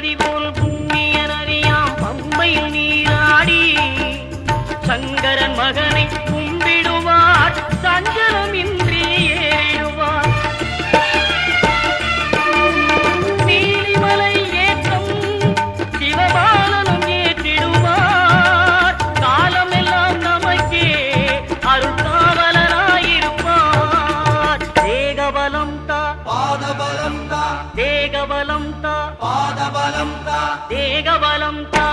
நதி போல் புண்ணிய நதியாம் பம்பையில் நீராடி சங்கரன் மகனை கும்பிடுவார் சஞ்சலமின்றி ஏறிடுவார். நீலிமலை ஏற்றம் சிவபாலனும் ஏற்றிடுவார். காலமெல்லாம் நமக்கே அருள்காவலனாயிருப்பார். தேகபலம் தா பாதபலம் தா தேகபலம் தா பாதபலம் தா தேகபலம் தா